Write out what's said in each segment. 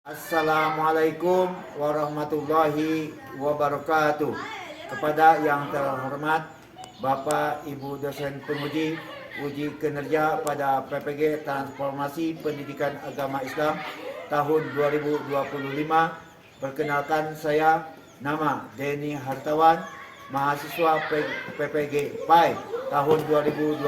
Assalamualaikum warahmatullahi wabarakatuh. Kepada yang terhormat Bapak Ibu dosen penguji uji kinerja pada PPG Transformasi Pendidikan Agama Islam tahun 2025. Perkenalkan, saya nama Denny Hartawan, mahasiswa PPG PAI tahun 2025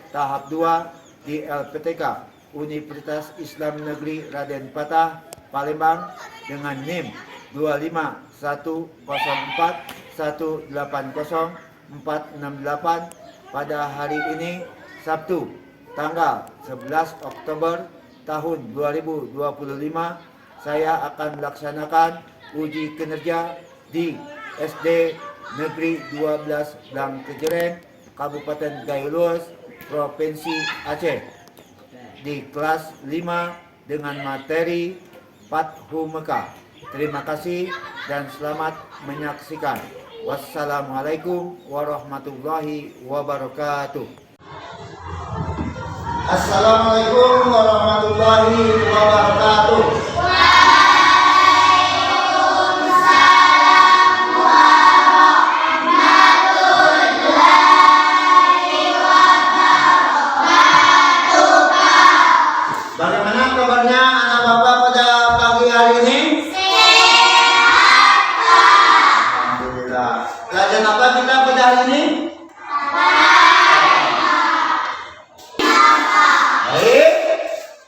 tahap 2 di LPTK Universitas Islam Negeri Raden Patah, Palembang, dengan NIM 251818048 pada hari ini Sabtu tanggal 11 Oktober tahun 2025. Saya akan melaksanakan uji kinerja di SD Negeri 12 Blangkejeren, Kabupaten Gayo, Provinsi Aceh, di kelas 5 dengan materi Fathu Mekah. Terima kasih dan selamat menyaksikan. Wassalamualaikum warahmatullahi wabarakatuh. Assalamualaikum warahmatullahi wabarakatuh. Bagaimana kabarnya anak bapak pada pagi hari ini? Sehat, Pak. Alhamdulillah. Pelajaran apa kita pada hari ini? Baik.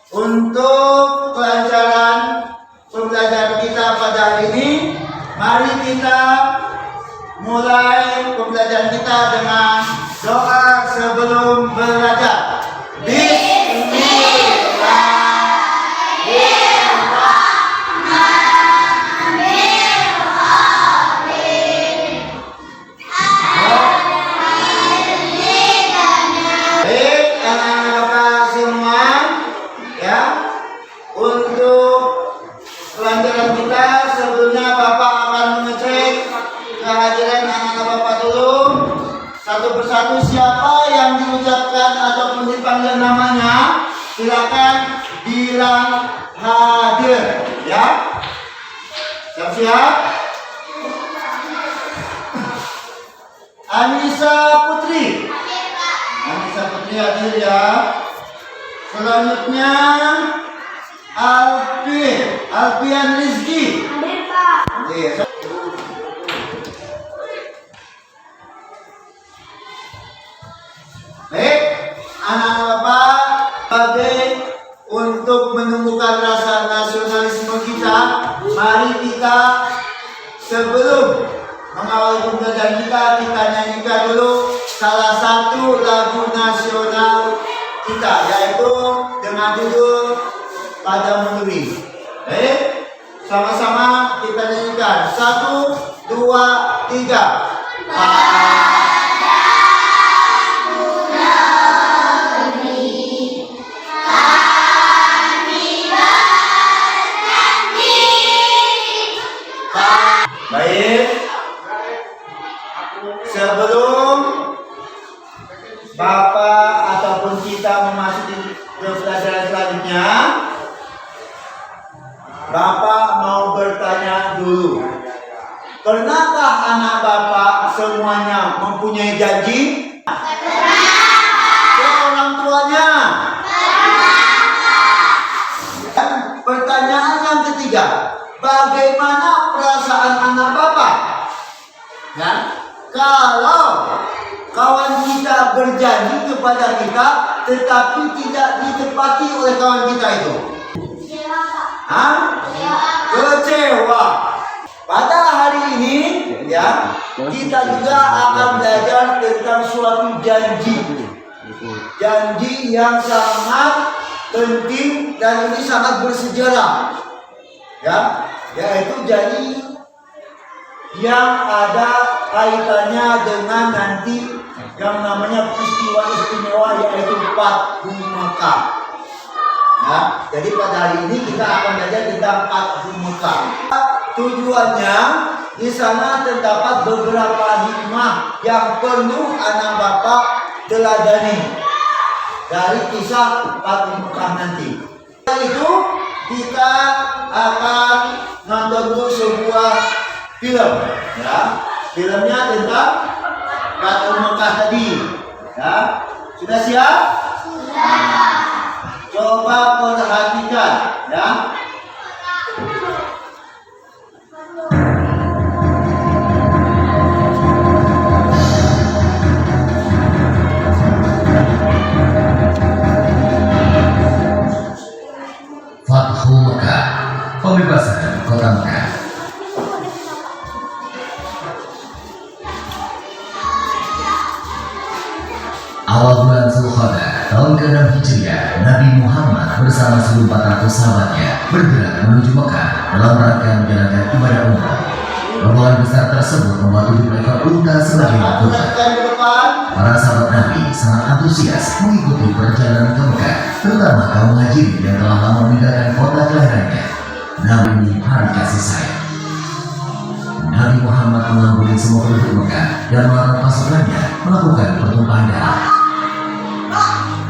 Untuk kelancaran pembelajaran kita pada hari ini, mari kita mulai pembelajaran kita dengan doa sebelum belajar. Untuk pelajaran kita sebelumnya Bapak akan mengecek kehadiran anak-anak Bapak dulu satu persatu. Siapa yang diucapkan ataupun dipanggil namanya, silakan bilang hadir, ya. Siap-siap. Anissa Putri. Anissa Putri hadir, ya. Selanjutnya Alfian Rizki. Hadir, Pak. Baik, anak-anak Bapak, sebagai untuk menumbuhkan rasa nasionalisme kita, mari kita sebelum mengawali pembelajaran kita nyanyikan dulu salah satu lagu nasional kita, yaitu dengan judul Padamu Negeri. Baik, sama-sama kita nyanyikan. 1, 2, 3. Baik, sebelum Bapak ataupun kita memasuki pelajaran selanjutnya, Bapak mau bertanya dulu. Pernahkah anak Bapak semuanya mempunyai janji? Ke orang tuanya? Dan pertanyaan yang ketiga, bagaimana perasaan anak Bapak? Ya, kalau kawan kita berjanji kepada kita tetapi tidak ditepati oleh kawan kita itu, kecewa. Pada hari ini, ya, kita juga akan belajar tentang suatu janji yang sangat penting dan ini sangat bersejarah, ya, yaitu janji yang ada kaitannya dengan nanti yang namanya peristiwa istimewa, yaitu Fathu Mekah. Ya, jadi pada hari ini kita akan belajar tentang Fathu Mekah. Tujuannya di sana terdapat beberapa hikmah yang perlu anak Bapak teladani dari kisah Fathu Mekah nanti. Itu kita akan nonton dulu sebuah film, ya. Filmnya tentang Fathu Mekah tadi, ya. Sudah siap? Sudah. Coba perhatikan, ya. Fathu Mekah, pembebasan kota Mekah. Awal bulan Zulqa'dah tahun ke-6 Hijriah, Nabi Muhammad bersama 1.400 sahabatnya bergerak menuju Mekah dalam rangka menjalankan ibadah umrah. Rombongan besar tersebut membawa 7 ekor unta sebagai mahkota. Para sahabat Nabi sangat antusias mengikuti perjalanan ke Mekah, terutama kaum muhajirin yang telah lama meninggalkan kota kelahirannya. Nabi ini hari kasih sayang. Nabi Muhammad mengambil semua penduduk Mekah dan melarang pasukannya melakukan pertumpahan darah.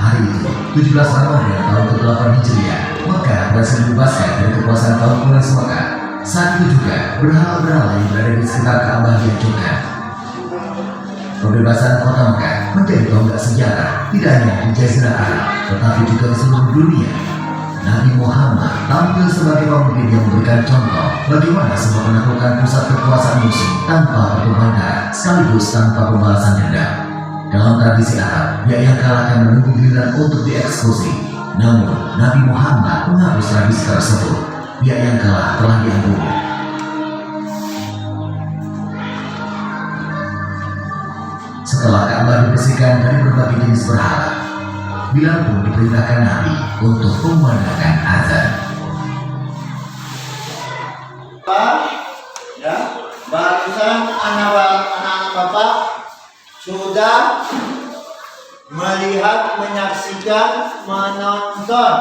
Hari itu, 17 Ramadan tahun ke-8 Hijriah, Mekah berhasil dibebaskan dari kekuasaan kaum Quraisy Mekah. Saat itu juga berhala-berhala yang berada di sekitar Ka'bah dihancurkan. Pembebasan kota Mekah menjadi tonggak sejarah tidak hanya di Jazirah Arab, tetapi juga di seluruh dunia. Nabi Muhammad tampil sebagai pemimpin yang memberikan contoh bagaimana sebuah penaklukan pusat kekuasaan musuh tanpa pertumpahan darah sekaligus tanpa pembalasan dendam. Dalam tradisi Arab, pihak yang kalah akan menunggu giliran untuk dieksekusi. Namun, Nabi Muhammad menghapus tradisi tersebut. Pihak yang kalah telah diampuni. Setelah Ka'bah dibersihkan dari berbagai jenis berhala, Bilal pun diperintahkan Nabi untuk memandangkan azan. Ya, barusan anak-anak Bapak sudah melihat, menyaksikan, menonton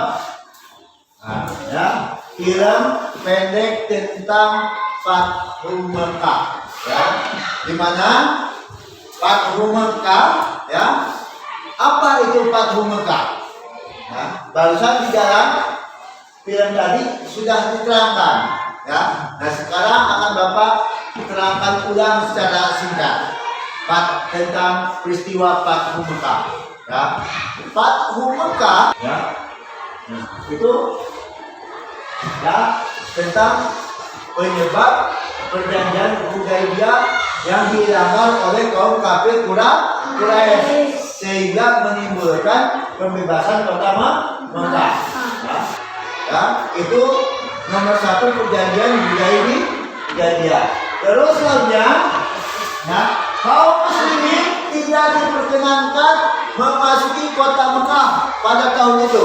ya, film pendek tentang Fathu Mekah, ya, di mana Fathu Mekah, ya, apa itu Fathu Mekah? Ya, barusan di dalam film tadi sudah diterangkan, ya. Nah, sekarang akan Bapak terangkan ulang secara singkat tentang peristiwa Fathu Mekah, ya. Fathu Mekah, ya, itu, ya, tentang penyebab perjanjian Hudaybiyah yang dilanggar oleh kaum kafir Quraisy sehingga menimbulkan pembebasan kota Mekah. Ya, itu nomor 1 perjanjian Hudaybiyah. Terus selanjutnya, nah, kaum muslimin tidak diperkenankan memasuki kota Mekah pada tahun itu.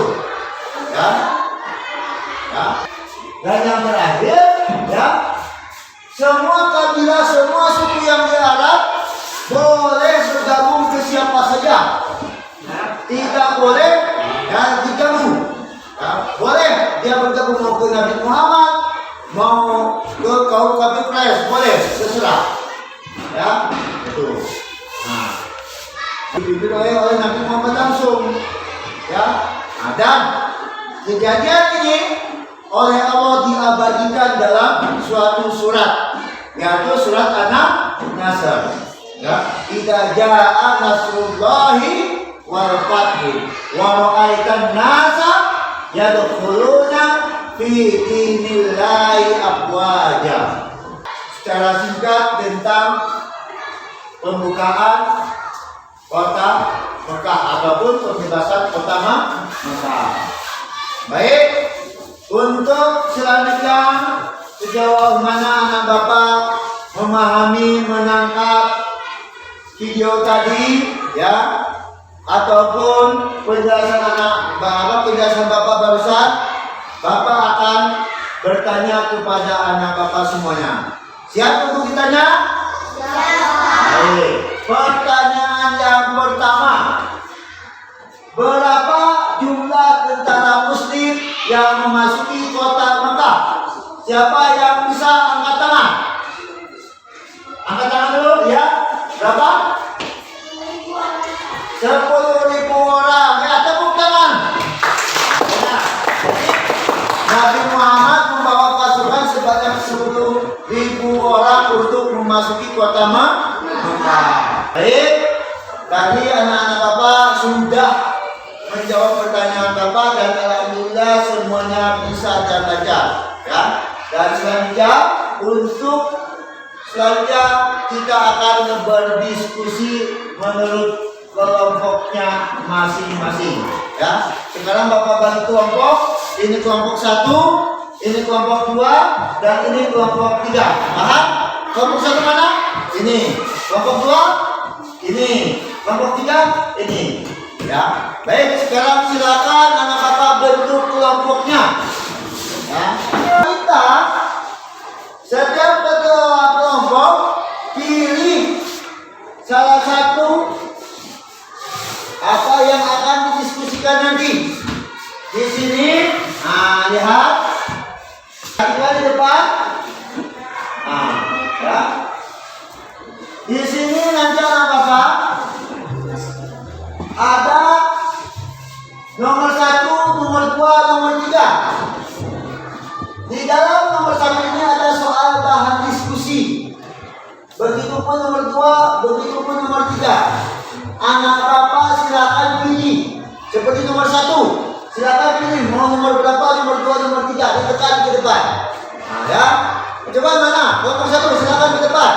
Ya. Ya. Dan yang terakhir, ya, semua kabilah, semua suku yang di Arab boleh bergabung ke siapa saja. Tidak boleh diganggu. Ya, boleh dia bergabung mau ke Nabi Muhammad, mau ke kaum kafir Quraisy, boleh, terserah. Ya, itu. Nah, dipimpin oleh Nabi Muhammad langsung. Ya, dan kejadian ini oleh Allah diabadikan dalam suatu surat, yaitu surat An-Nasr. Ya, idza jaa nasrullahi wal fathu wa ra'aitan nasa yadkhuluna fi dinillahi afwaja. Secara singkat tentang pembukaan kota Mekah ataupun pembebasan kota Mekah. Baik, untuk selanjutnya sejauh mana anak Bapak memahami, menangkap video tadi, ya, ataupun penjelasan penjelasan Bapak barusan, Bapak akan bertanya kepada anak Bapak semuanya. Siap untuk ditanya? Baik. Pertanyaan yang pertama, berapa jumlah tentara Muslim yang memasuki kota Mekah? Siapa yang bisa angkat tangan? Angkat tangan dulu, ya. Berapa? 10.000 orang. Ya, tepuk tangan. Ya. Nabi pertama Mekah. Baik, tadi anak-anak Bapak sudah menjawab pertanyaan Bapak dan alhamdulillah semuanya bisa dan baca ya. Dan selanjutnya kita akan berdiskusi menurut kelompoknya masing-masing ya. Sekarang Bapak bagi kelompok, ini kelompok 1, ini kelompok 2, dan ini kelompok 3. Paham? Kelompok 1 mana? Ini. Kelompok 2 ini. Kelompok 3 ini. Ya. Baik, sekarang silakan anak Bapak bentuk kelompoknya. Ya. Kita setiap ketua kelompok pilih salah satu apa yang akan didiskusikan nanti. Di sini, nah lihat, kita di depan. Nah, ya. Di sini nanti anak Bapak ada nomor 1, nomor 2, nomor 3. Di dalam nomor 1 ini ada soal bahan diskusi. Begitupun nomor 2, begitupun nomor 3. Anak Bapak silakan pilih. Seperti nomor 1, silakan pilih mau nomor berapa, nomor 2, nomor 3, ditekan ke depan. Nah, ya. Coba mana? Nomor 1 silakan ke depan.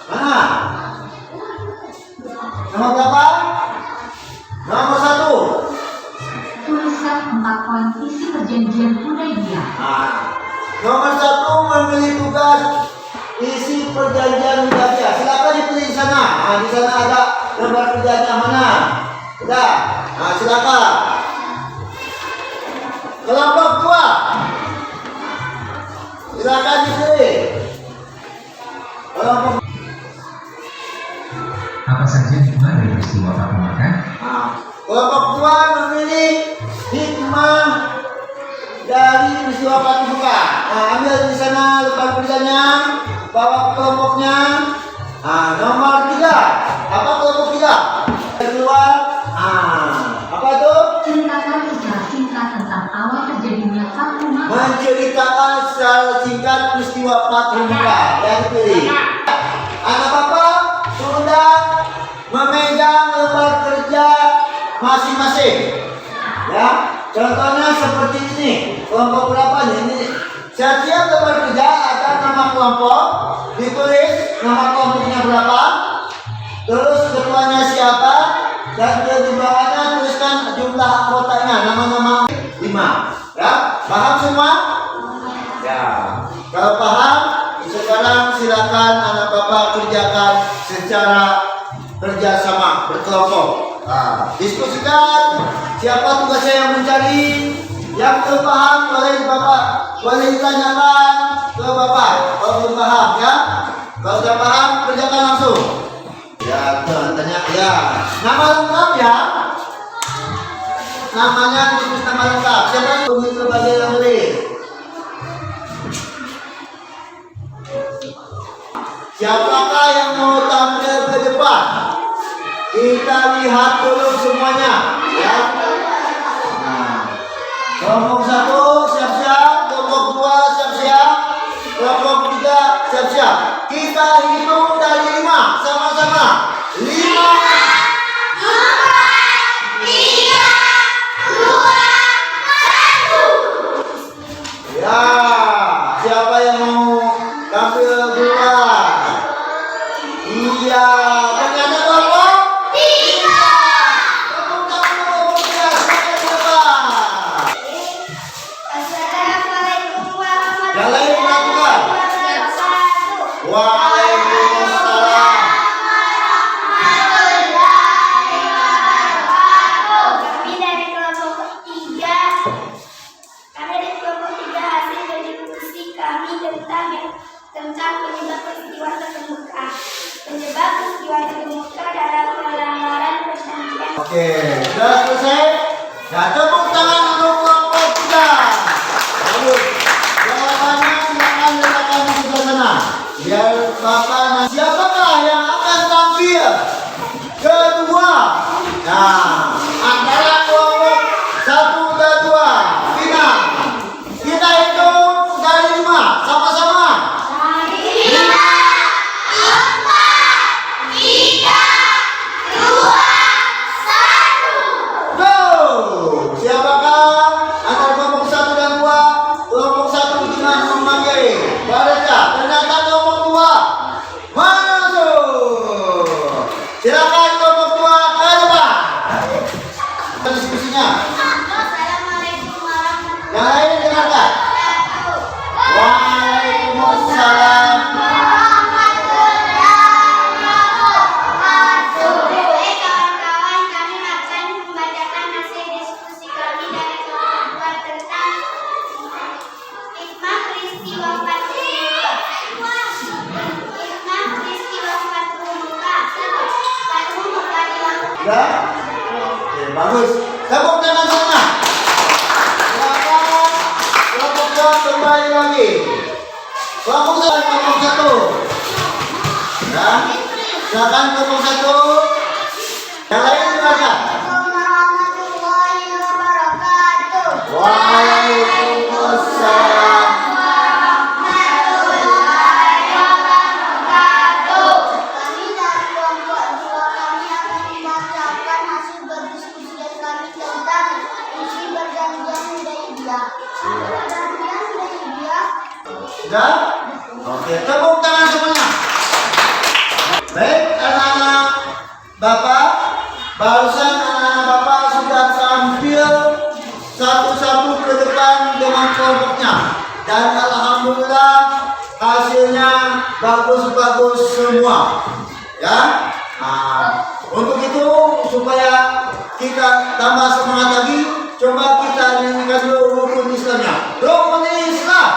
Mana? Nomor berapa? Nomor 1. Tuliskan 4 poin isi perjanjian Hudaibiyah. Nah, nomor 1 memilih tugas isi perjanjian Hudaibiyah. Silakan dipilih di sana. Nah, di sana ada lembar perjanjian mana? Sudah. Nah, silakan. Kelompok 2. Silakan dipilih. Kelompok. Apa saja hikmah dari peristiwa Paku Makkah? Nah, kelompok 2 memilih hikmah dari peristiwa Paku Makkah. Nah, ambil di sana lembar perjanjiannya, bawa ke kelompoknya. Nah, nomor 3. Apa kelompok 3? Kedua, apa itu? Ceritakan secara singkat tentang awal terjadinya Paku Makkah. Menceritakan secara singkat peristiwa Paku Makkah. Yang dipilih. Anak Bapak sudah memegang lembar kerja masing-masing. Ya, contohnya seperti ini. Kelompok berapa nih? Ini setiap lembar kerja ada nama kelompok, ditulis nama kelompoknya berapa, terus ketuanya siapa, dan di bawahnya tuliskan jumlah anggotanya, nama-nama 5. Ya, paham semua? Ya, kalau paham, sekarang silakan anak Bapak kerjakan secara kerjasama berkelompok. Nah, diskusikan siapa tugasnya yang mencari. Yang belum paham boleh ditanyakan ke Bapak. Kalau belum paham ya, kalau sudah paham kerjakan langsung. Ya, tanya ya. Nama lengkap ya. Namanya tulis nama lengkap. Siapa yang tulis sebagai yang tulis? Siapakah yang mau tampil ke depan? Kita lihat dulu semuanya, ya. Nah, kelompok 1 siap-siap, kelompok 2 siap-siap, kelompok 3 siap-siap. Kita hitung dari 5 sama-sama. 5. Ya, siapa yang mau tampil duluan? Iya, ternyata kelompok 3. Tepuk tangan kelompok 3, silakan ke depan. Assalamualaikum warahmatullahi Yang lain melakukan. wabarakatuh. Waalaikumsalam. Kami dari kelompok 3. Kami dari kelompok 3 hasil dari diskusi kami tentang penyebab peristiwa terkemuka. Penyebab peristiwa terkemuka dalam pelanggaran perjanjian. Oke, sudah selesai. Nah, tepuk tangan untuk kelompok 3. Bagus. Jawabannya silakan letakkan di sebelah sana. Biar Bapak siapakah yang akan tampil kedua? Nah, antara kelompok 1 dan 2. Final. Kita hitung dari 5 sama-sama. 5. Ya? Oke, bagus. Tepuk tangan semua. Silakan kelompok 2 kembali lagi. Kelompok 1. Ya. Silakan kelompok 1. Yang lain silakan. Waalaikumsalam. Kami dari kelompok 2 kami akan membacakan hasil berdiskusi kami tentang isi perjanjian Hudaybiyah. Perjanjian Hudaybiyah. Sudah? Oke, tepuk tangan semuanya. Baik, anak-anak Bapak, barusan anak-anak Bapak sudah tampil satu-satu ke depan dengan kelompoknya. Dan alhamdulillah hasilnya bagus-bagus semua. Ya. Nah, untuk itu supaya kita tambah semangat lagi, coba kita nyanyikan dulu rukun Islamnya. Rukun Islam.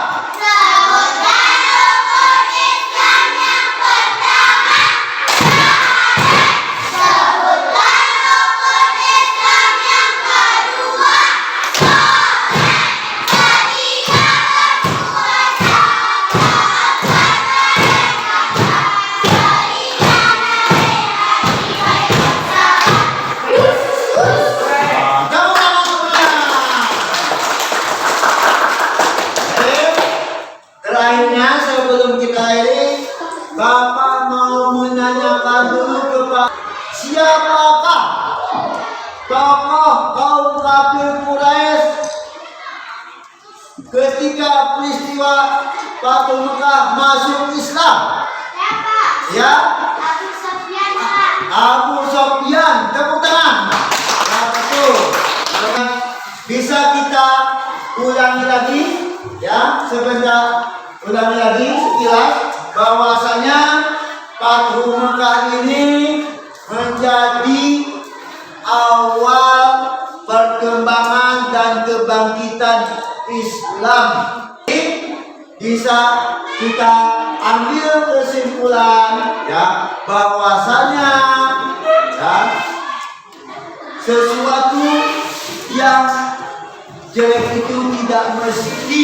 Terakhirnya sebelum kita akhiri, Bapak mau menanyakan dulu kepada siapakah tokoh kaum kafir Quraisy ketika peristiwa Fathul Mekah masuk Islam? Ya, Abu Sufyan. Tepuk tangan. Nah, betul. Bisa kita ulangi lagi, ya, sebentar. Ulangi lagi sekilas bahwasanya Fathul Mekah ini menjadi awal perkembangan dan kebangkitan Islam. Bisa kita ambil kesimpulan, ya, bahwasanya, ya, sesuatu yang jelek itu tidak mesti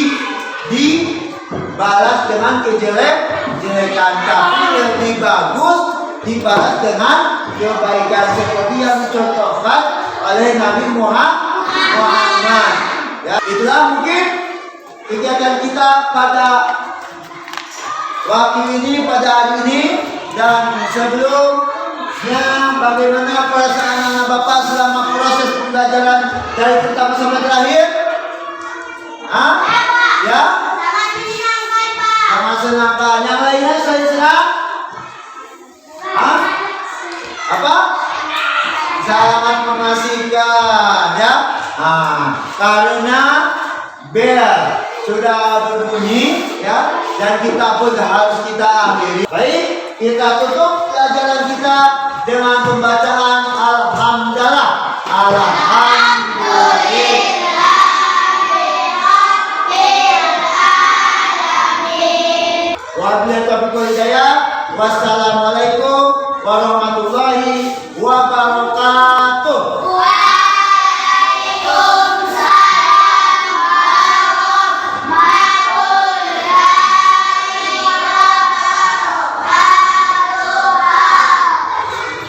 dibalas dengan kejelekan, tapi lebih bagus dibalas dengan kebaikan seperti yang dicontohkan oleh Nabi Muhammad. Ya, itulah mungkin kegiatan kita pada waktu ini, pada hari ini. Dan sebelumnya, bagaimana perasaan anak Bapak selama proses pembelajaran dari pertama sampai terakhir? Hah? Ya? Sama senang Pak. Yang lainnya saya senang? Hah? Apa? Sangat mengasihkan, ya? Nah, karena bel sudah berbunyi, ya, dan kita pun harus kita akhiri. Baik, kita tutup pelajaran kita dengan pembacaan Alhamdulillah. Wabillahi taufiq wal hidayah. Wassalamualaikum warahmatullahi